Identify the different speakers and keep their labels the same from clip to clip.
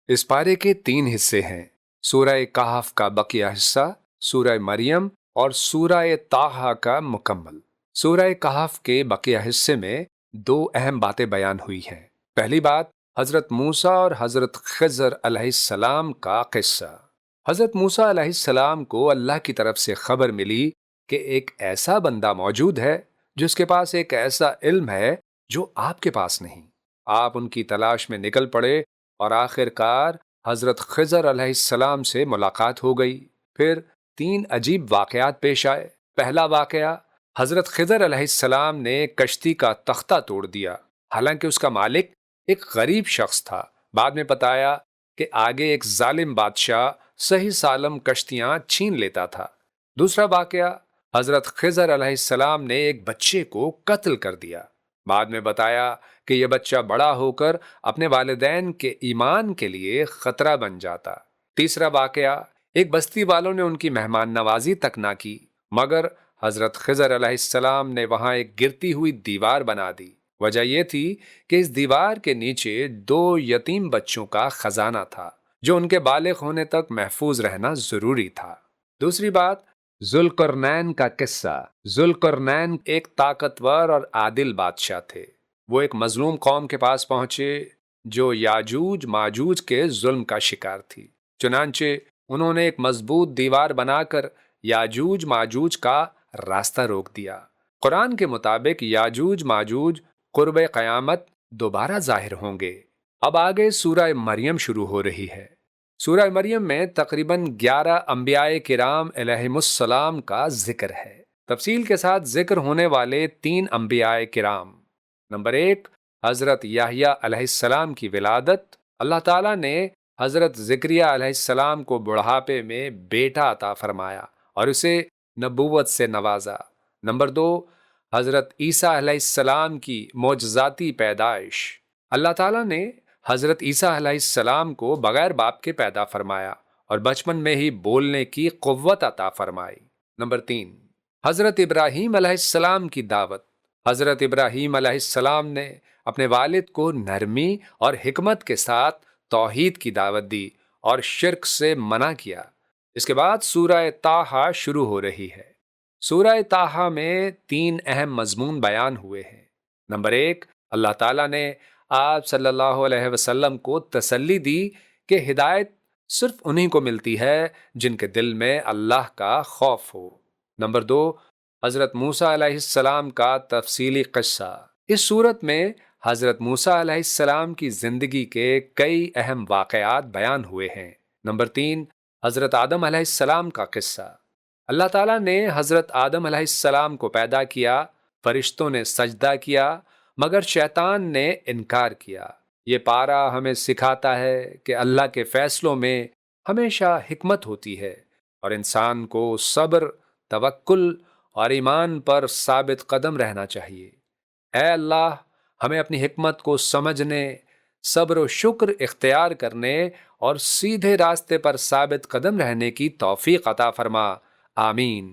Speaker 1: اس پارے کے 3 حصے ہیں: سورہ کہف کا بقیہ حصہ، سورہ مریم اور سورہ طٰہٰ کا مکمل۔ سورہ کہف کے بقیہ حصے میں 2 اہم باتیں بیان ہوئی ہیں۔ پہلی بات، حضرت موسیٰ اور حضرت خضر علیہ السلام کا قصہ۔ حضرت موسیٰ علیہ السلام کو اللہ کی طرف سے خبر ملی کہ ایک ایسا بندہ موجود ہے جس کے پاس ایک ایسا علم ہے جو آپ کے پاس نہیں۔ آپ ان کی تلاش میں نکل پڑے اور آخر کار حضرت خضر علیہ السلام سے ملاقات ہو گئی۔ پھر 3 عجیب واقعات پیش آئے۔ پہلا واقعہ، حضرت خضر علیہ السلام نے کشتی کا تختہ توڑ دیا، حالانکہ اس کا مالک ایک غریب شخص تھا۔ بعد میں بتایا کہ آگے ایک ظالم بادشاہ صحیح سالم کشتیاں چھین لیتا تھا۔ دوسرا واقعہ، حضرت خضر علیہ السلام نے ایک بچے کو قتل کر دیا۔ بعد میں بتایا کہ یہ بچہ بڑا ہو کر اپنے والدین کے ایمان کے لیے خطرہ بن جاتا۔ تیسرا واقعہ، ایک بستی والوں نے ان کی مہمان نوازی تک نہ کی، مگر حضرت خضر علیہ السلام نے وہاں ایک گرتی ہوئی دیوار بنا دی۔ وجہ یہ تھی کہ اس دیوار کے نیچے 2 یتیم بچوں کا خزانہ تھا جو ان کے بالغ ہونے تک محفوظ رہنا ضروری تھا۔ دوسری بات، ذوالقرنین کا قصہ۔ ذوالقرنین ایک طاقتور اور عادل بادشاہ تھے۔ وہ ایک مظلوم قوم کے پاس پہنچے جو یاجوج ماجوج کے ظلم کا شکار تھی۔ چنانچہ انہوں نے ایک مضبوط دیوار بنا کر یاجوج ماجوج کا راستہ روک دیا۔ قرآن کے مطابق یاجوج ماجوج قرب قیامت دوبارہ ظاہر ہوں گے۔ اب آگے سورہ مریم شروع ہو رہی ہے۔ سورہ مریم میں تقریباً 11 انبیاء کرام علیہم السلام کا ذکر ہے۔ تفصیل کے ساتھ ذکر ہونے والے 3 انبیاء کرام: نمبر 1، حضرت یحییٰ علیہ السلام کی ولادت۔ اللہ تعالیٰ نے حضرت زکریا علیہ السلام کو بڑھاپے میں بیٹا عطا فرمایا اور اسے نبوت سے نوازا۔ نمبر 2، حضرت عیسیٰ علیہ السلام کی معجزاتی پیدائش۔ اللہ تعالیٰ نے حضرت عیسیٰ علیہ السلام کو بغیر باپ کے پیدا فرمایا اور بچپن میں ہی بولنے کی قوت عطا فرمائی۔ نمبر 3، حضرت ابراہیم علیہ السلام کی دعوت۔ حضرت ابراہیم علیہ السلام نے اپنے والد کو نرمی اور حکمت کے ساتھ توحید کی دعوت دی اور شرک سے منع کیا۔ اس کے بعد سورہ طٰہٰ شروع ہو رہی ہے۔ سورہ طٰہٰ میں 3 اہم مضمون بیان ہوئے ہیں۔ نمبر 1، اللہ تعالیٰ نے آپ صلی اللہ علیہ وسلم کو تسلی دی کہ ہدایت صرف انہی کو ملتی ہے جن کے دل میں اللہ کا خوف ہو۔ نمبر 2، حضرت موسیٰ علیہ السلام کا تفصیلی قصہ۔ اس صورت میں حضرت موسیٰ علیہ السلام کی زندگی کے کئی اہم واقعات بیان ہوئے ہیں۔ نمبر 3، حضرت آدم علیہ السلام کا قصہ۔ اللہ تعالیٰ نے حضرت آدم علیہ السلام کو پیدا کیا، فرشتوں نے سجدہ کیا مگر شیطان نے انکار کیا۔ یہ پارہ ہمیں سکھاتا ہے کہ اللہ کے فیصلوں میں ہمیشہ حکمت ہوتی ہے اور انسان کو صبر، توکل اور ایمان پر ثابت قدم رہنا چاہیے۔ اے اللہ، ہمیں اپنی حکمت کو سمجھنے، صبر و شکر اختیار کرنے اور سیدھے راستے پر ثابت قدم رہنے کی توفیق عطا فرما، آمین۔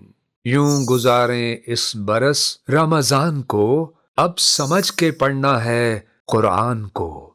Speaker 2: یوں گزاریں اس برس رمضان کو، اب سمجھ کے پڑھنا ہے قرآن کو۔